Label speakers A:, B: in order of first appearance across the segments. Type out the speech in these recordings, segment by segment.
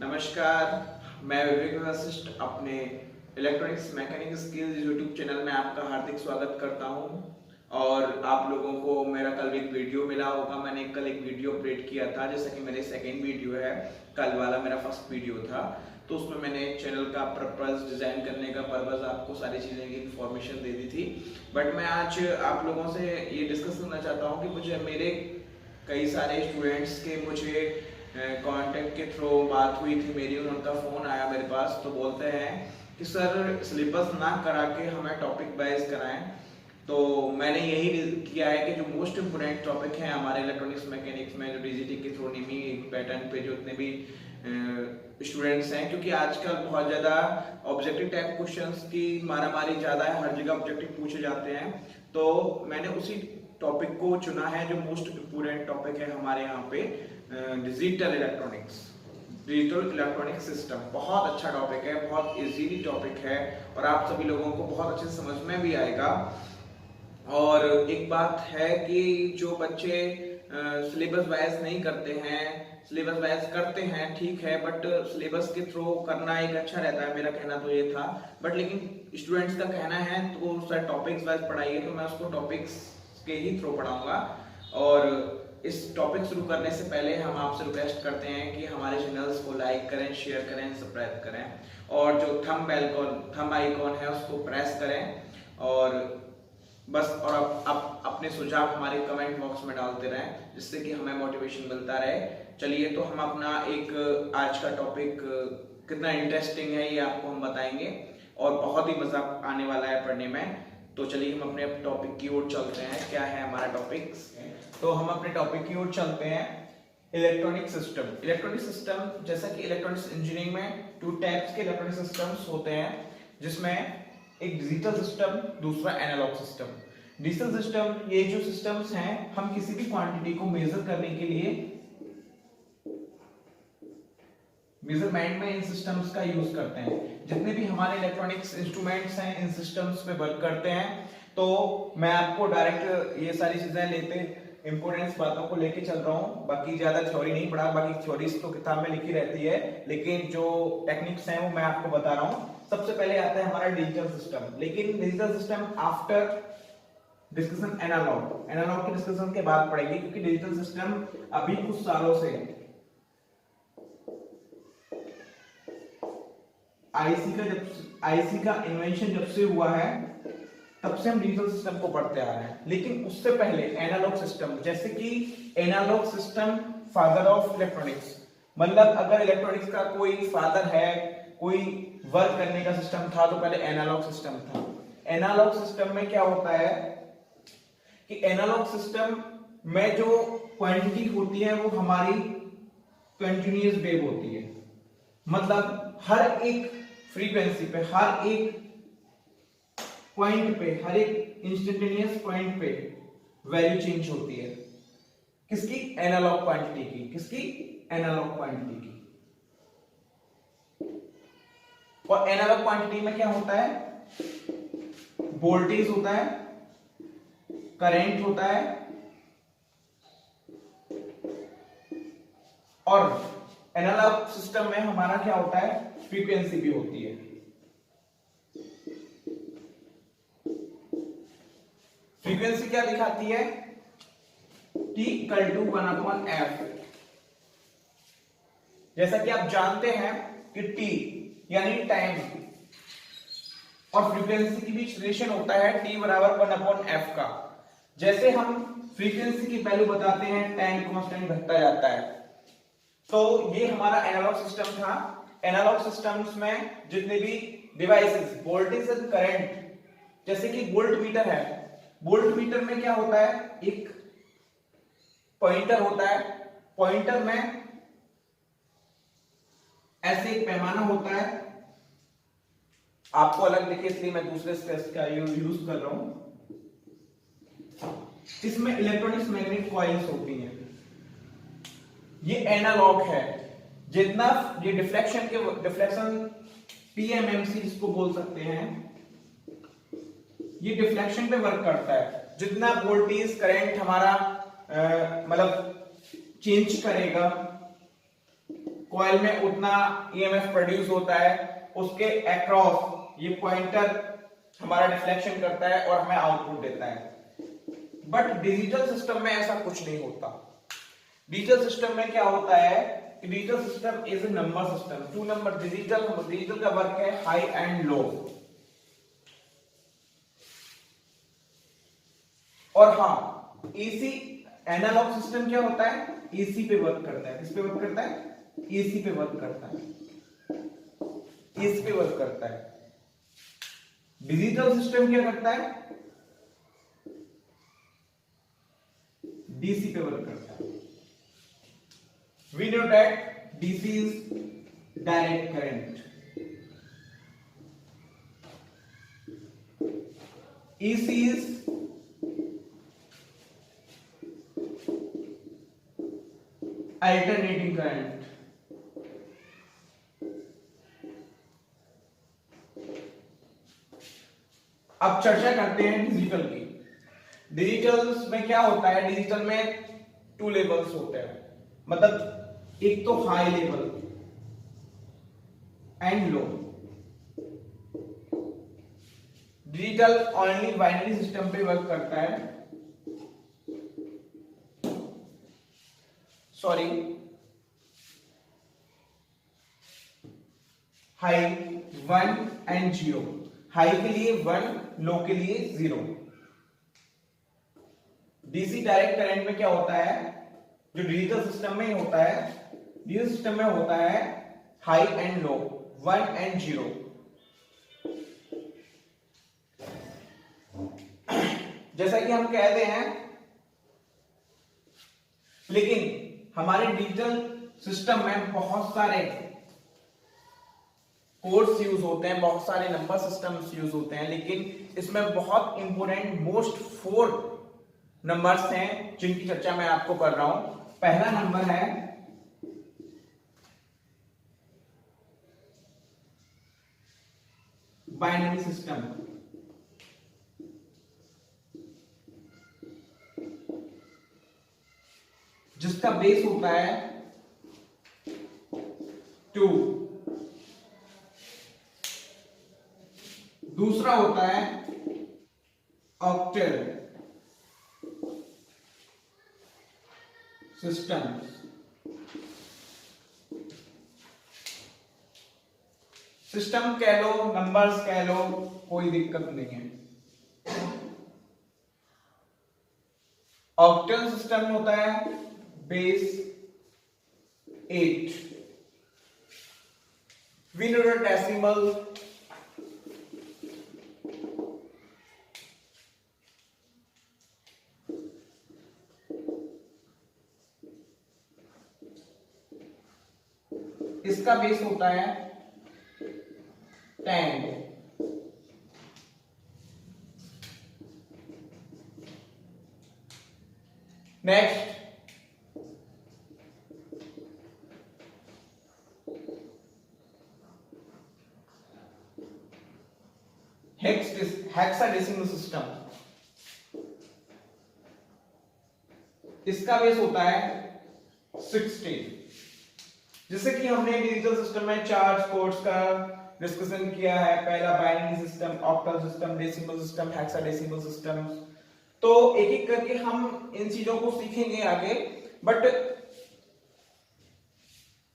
A: नमस्कार, मैं विवेक वशिष्ठ अपने electronics mechanic skills YouTube channel में आपका हार्दिक स्वागत करता हूं। और आप लोगों को मेरा कल एक वीडियो मिला होगा, मैंने कल एक वीडियो अपलोड किया था, जैसा कि मेरे सेकंड वीडियो है, कल वाला मेरा फर्स्ट वीडियो था। तो उसमें मैंने चैनल का पर्पस, डिजाइन करने का पर्पस, आपको सारी चीजें की इन्फॉर्मेशन दे दी थी। बट मैं आज आप लोगों से ये डिस्कस करना चाहता हूँ कि मुझे मेरे कई सारे स्टूडेंट्स के मुझे कांटेक्ट के थ्रू बात हुई थी मेरी, उनका फोन आया मेरे पास, तो बोलते हैं कि सर सिलेबस ना करा के हमें टॉपिक वाइज कराएं। तो मैंने यही किया है कि जो मोस्ट इम्पोर्टेंट टॉपिक है हमारे इलेक्ट्रॉनिक्स मैकेनिक्स में, जो डीजीटी की थ्रू नेमी पैटर्न पे जो इतने भी स्टूडेंट्स हैं, क्योंकि आजकल बहुत ज़्यादा ऑब्जेक्टिव टाइप क्वेश्चंस की मारामारी ज़्यादा है, हर जगह ऑब्जेक्टिव पूछे जाते हैं। तो मैंने उसी टॉपिक को चुना है जो मोस्ट इम्पोर्टेंट टॉपिक है हमारे यहाँ पे, डिजिटल इलेक्ट्रॉनिक सिस्टम। बहुत अच्छा टॉपिक है, बहुत इजीली टॉपिक है और आप सभी लोगों को बहुत अच्छे से समझ में भी आएगा। और एक बात है कि जो बच्चे सिलेबस वाइज नहीं करते हैं, सिलेबस वाइज करते हैं ठीक है, बट सिलेबस के थ्रू करना एक अच्छा रहता है, मेरा कहना तो ये था। बट लेकिन स्टूडेंट्स का कहना है तो सर टॉपिक्स वाइज पढ़ाइए, तो मैं उसको टॉपिक्स के ही थ्रू पढ़ाऊंगा। और इस टॉपिक शुरू करने से पहले हम आपसे रिक्वेस्ट करते हैं कि हमारे चैनल्स को लाइक करें, शेयर करें, सब्सक्राइब करें और जो थंब आइकॉन है उसको प्रेस करें। और बस, और आप अपने सुझाव हमारे कमेंट बॉक्स में डालते रहें, जिससे कि हमें मोटिवेशन मिलता रहे। चलिए, तो हम अपना एक आज का टॉपिक कितना इंटरेस्टिंग है ये आपको हम बताएंगे और बहुत ही मजा आने वाला है पढ़ने में। तो चलिए हम अपने टॉपिक की ओर चलते हैं। क्या है हमारा टॉपिक? तो हम अपने टॉपिक की ओर चलते हैं, इलेक्ट्रॉनिक सिस्टम। इलेक्ट्रॉनिक सिस्टम, जैसा कि इलेक्ट्रॉनिक्स इंजीनियरिंग में 2 टाइप्स के इलेक्ट्रॉनिक सिस्टम्स होते हैं, जिसमें एक डिजिटल सिस्टम, दूसरा एनालॉग सिस्टम। डिजिटल सिस्टम, ये जो सिस्टम्स हैं, हम किसी भी क्वांटिटी को मेजर करने के लिए मेजरमेंट में इन सिस्टम्स का यूज करते हैं। जितने भी हमारे इलेक्ट्रॉनिक्स इंस्ट्रूमेंट्स हैं इन सिस्टम्स पे वर्क करते हैं। तो मैं आपको डायरेक्ट ये सारी चीजें लेते इंपोर्टेंस बातों को लेके चल रहा हूँ, बाकी ज्यादा थ्योरी नहीं पढ़ा, बाकी थ्योरीज तो किताब में लिखी रहती है, लेकिन जो टेक्निक्स हैं वो मैं आपको बता रहा हूँ। सबसे पहले आता है हमारा डिजिटल सिस्टम, लेकिन digital system after discussion analog की डिस्कशन के बाद पढ़ेगी, क्योंकि डिजिटल सिस्टम अभी कुछ सालों से आईसी का इन्वेंशन जब से हुआ है तब से हम डिजिटल सिस्टम को पढ़ते आ रहे हैं। लेकिन उससे पहले एनालॉग सिस्टम, जैसे कि analog system father of electronics, मतलब अगर इलेक्ट्रॉनिक्स का कोई फादर है, कोई वर्क करने का सिस्टम था, तो पहले एनालॉग सिस्टम था। एनालॉग सिस्टम में क्या होता है कि एनालॉग सिस्टम में जो क्वांटिटी होती है वो हमारी कंटिन्यूअस वेव होती है, मतलब हर एक फ्रीक्वेंसी पे, हर एक पॉइंट पे, हर एक इंस्टेंटेनियस पॉइंट पे वैल्यू चेंज होती है। किसकी? एनालॉग क्वांटिटी की। किसकी? एनालॉग क्वांटिटी की। और एनालॉग क्वांटिटी में क्या होता है? वोल्टेज होता है, करंट होता है और एनालॉग सिस्टम में हमारा क्या होता है? फ्रीक्वेंसी भी होती है। फ्रीक्वेंसी क्या दिखाती है? T equal to 1/f। जैसा कि आप जानते हैं कि T यानी टाइम और फ्रीक्वेंसी के बीच रिलेशन होता है T बराबर 1/f का। जैसे हम फ्रीक्वेंसी की वैल्यू बताते हैं, टाइम कांस्टेंट घटता जाता है। तो ये हमारा एनालॉग सिस्टम था। एनालॉग सिस्टम्स में जितने भी डिवाइसेस, वोल्टेज एंड करंट, जैसे कि वोल्ट मीटर है, वोल्ट मीटर में क्या होता है? एक पॉइंटर होता है, पॉइंटर में ऐसे एक पैमाना होता है, आपको अलग दिखे इसलिए मैं दूसरे स्पेस का यूज कर रहा हूं। इसमें इलेक्ट्रॉनिक्स मैग्नेटिक कॉइल्स होती हैं। ये एनालॉग है। जितना ये डिफ्लेक्शन पीएमएमसी जिसको बोल सकते हैं, ये डिफ्लेक्शन पे वर्क करता है। जितना वोल्टेज करंट हमारा मतलब चेंज करेगा, कॉइल में उतना ईएमएफ प्रोड्यूस होता है, उसके अक्रॉस ये पॉइंटर हमारा डिफ्लेक्शन करता है और हमें आउटपुट देता है। बट डिजिटल सिस्टम में ऐसा कुछ नहीं होता। डिजिटल सिस्टम में क्या होता है कि digital system is a number system, 2 number. Digital का वर्क है हाई एंड लो। और हाँ, एसी एनालॉग सिस्टम क्या होता है, एसी पे वर्क करता है। किस पे वर्क करता है, एसी पे वर्क करता है, एसी पे वर्क करता है। डिजिटल सिस्टम क्या करता है, डीसी पे वर्क करता है। We know that DC is direct current. AC is alternating current. अब चर्चा करते हैं डिजिटल की। डिजिटल में क्या होता है, डिजिटल में 2 लेवल्स होते हैं, मतलब एक तो high level and low. Digital only binary system पे वर्क करता है, सॉरी हाई 1 एंड 0। हाई के लिए 1, लो के लिए 0। डीसी डायरेक्ट करंट में क्या होता है, जो डिजिटल सिस्टम में होता है, डिजिटल सिस्टम में होता है हाई एंड लो, 1 एंड 0। जैसा कि हम कहते हैं, लेकिन हमारे डिजिटल सिस्टम में बहुत सारे कोड्स यूज होते हैं, बहुत सारे नंबर सिस्टम्स यूज होते हैं, लेकिन इसमें बहुत इंपोर्टेंट मोस्ट 4 नंबर्स हैं जिनकी चर्चा मैं आपको कर रहा हूं। पहला नंबर है बाइनरी सिस्टम, जिसका बेस होता है 2। दूसरा होता है ऑक्टल सिस्टम। सिस्टम कह लो, नंबर्स कह लो, कोई दिक्कत नहीं है। ऑक्टल सिस्टम होता है base 8। We know the decimal इसका बेस होता है 10। नेक्स्ट हेक्साडेसिमल सिस्टम, इसका बेस होता है 16। जैसे कि हमने डिजिटल सिस्टम में 4 कोड्स का डिस्कशन किया है, पहला binary system, octal system, decimal system, hexadecimal system. तो एक एक करके हम इन चीजों को सीखेंगे आगे। बट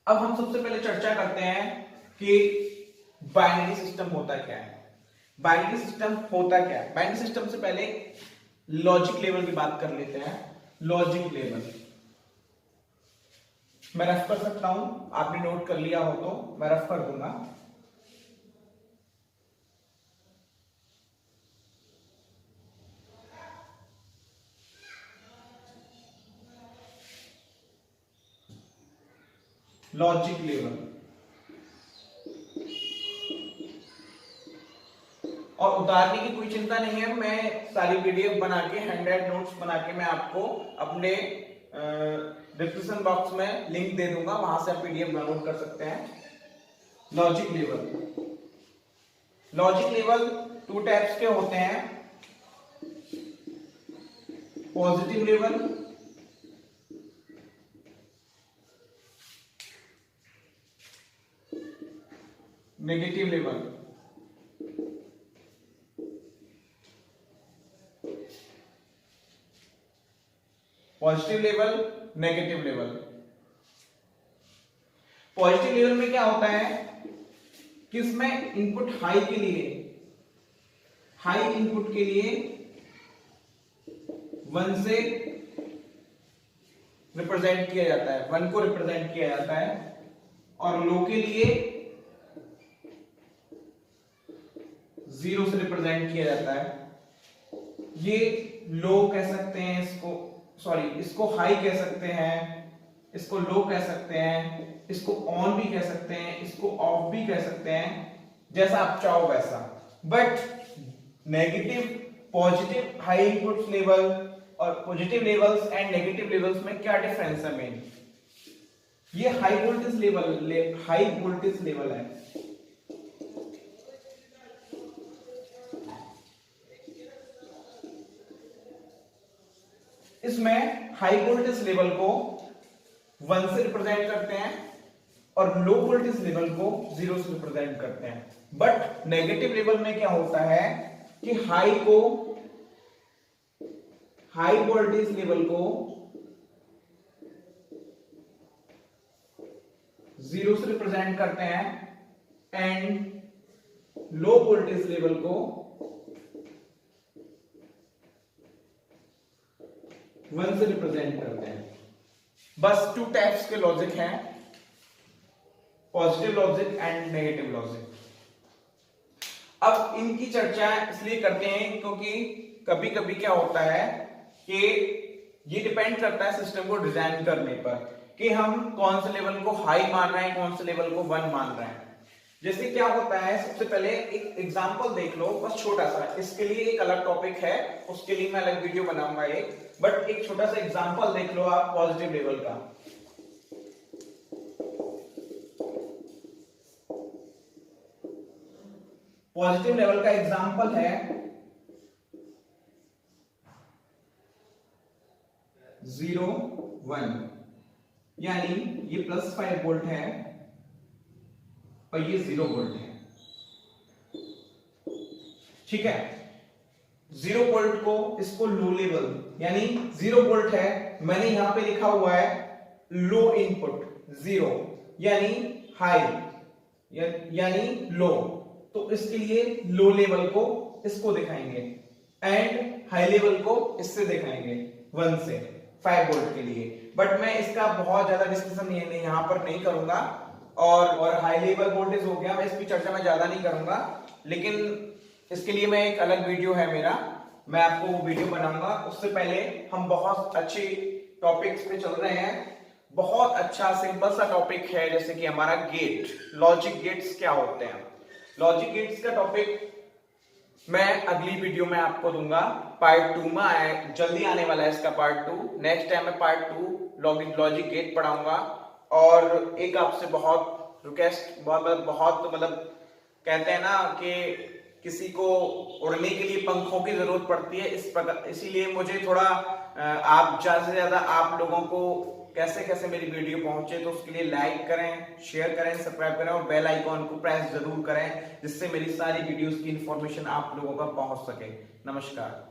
A: अब हम सबसे पहले चर्चा करते हैं कि बाइनरी सिस्टम होता क्या है। बाइनरी सिस्टम होता क्या है, बाइनरी सिस्टम से पहले लॉजिक लेवल की बात कर लेते हैं। लॉजिक लेवल मैं रफ कर सकता हूं, आपने नोट कर लिया हो तो मैं रफ कर दूंगा। लॉजिक लेवल, और उतारने की कोई चिंता नहीं है, मैं सारी पीडीएफ बना के, हैंडराइट नोट्स बना के मैं आपको अपने डिस्क्रिप्शन बॉक्स में लिंक दे दूंगा, वहां से आप पीडीएफ डाउनलोड कर सकते हैं। Logic level, logic level 2 types के होते हैं, positive level negative level, positive level, negative level. Positive level में क्या होता है कि इसमें इनपुट हाई के लिए, हाई इनपुट के लिए 1 से रिप्रेजेंट किया जाता है, 1 को रिप्रेजेंट किया जाता है, और लो के लिए 0 से रिप्रेजेंट किया जाता है। ये लो कह सकते हैं इसको, सॉरी इसको हाई कह सकते हैं, इसको लो कह सकते हैं, इसको ऑन भी कह सकते हैं, इसको ऑफ भी कह सकते हैं, जैसा आप चाहो वैसा। But negative, positive, high input level और positive levels and negative levels में क्या डिफरेंस है मेन? ये high voltage level, high voltage level है। इसमें हाई वोल्टेज लेवल को 1 से रिप्रेजेंट करते हैं और लो वोल्टेज लेवल को 0 से रिप्रेजेंट करते हैं। बट नेगेटिव लेवल में क्या होता है कि हाई वोल्टेज लेवल को 0 से रिप्रेजेंट करते हैं एंड लो वोल्टेज लेवल को 1 से रिप्रेजेंट करते हैं। बस 2 टाइप्स के लॉजिक हैं, positive logic and negative logic. अब इनकी चर्चा इसलिए करते हैं क्योंकि कभी कभी क्या होता है कि ये डिपेंड करता है सिस्टम को डिजाइन करने पर कि हम कौन से लेवल को हाई मान रहे हैं, कौन से लेवल को 1 मान रहे हैं। जैसे क्या होता है, सबसे पहले एक एग्जांपल देख लो, बस छोटा सा, इसके लिए एक अलग टॉपिक है, उसके लिए मैं अलग वीडियो बनाऊंगा एक, बट एक छोटा सा एग्जांपल देख लो आप पॉजिटिव लेवल का। पॉजिटिव लेवल का एग्जांपल है 0, 1, यानी ये +5 वोल्ट है और ये 0 वोल्ट है। ठीक है, 0 वोल्ट को, इसको लो लेवल, यानी 0 वोल्ट है, मैंने यहां पे लिखा हुआ है लो इनपुट 0, यानी हाई यानी लो, तो इसके लिए लो लेवल को इसको दिखाएंगे एंड हाई लेवल को इससे दिखाएंगे 1 से 5 वोल्ट के लिए। बट मैं इसका बहुत ज्यादा डिस्कशन यहां पर नहीं करूंगा, और हाई लेवल वोल्टेज हो गया, मैं इसकी चर्चा में ज्यादा नहीं करूंगा, लेकिन इसके लिए मैं एक अलग वीडियो है मेरा, मैं आपको वो वीडियो बनाऊंगा। उससे पहले हम बहुत अच्छी टॉपिक्स पे चल रहे हैं, बहुत अच्छा सिंपल सा टॉपिक है, जैसे कि हमारा गेट, लॉजिक गेट्स क्या होते हैं। लॉजिक गेट्स का टॉपिक मैं अगली वीडियो में आपको दूंगा, पार्ट 2 में जल्दी आने वाला है इसका पार्ट 2। नेक्स्ट टाइम मैं पार्ट 2 लॉजिक गेट पढ़ाऊंगा। और एक आपसे बहुत रिक्वेस्ट, बहुत मतलब कहते हैं ना कि किसी को उड़ने के लिए पंखों की जरूरत पड़ती है, इस प्रकार, इसीलिए मुझे थोड़ा आप ज्यादा से ज्यादा आप लोगों को कैसे कैसे मेरी वीडियो पहुंचे, तो उसके लिए लाइक करें, शेयर करें, सब्सक्राइब करें और बेल आइकॉन को प्रेस जरूर करें, जिससे मेरी सारी वीडियोस की इंफॉर्मेशन आप लोगों का पहुंच सके। नमस्कार।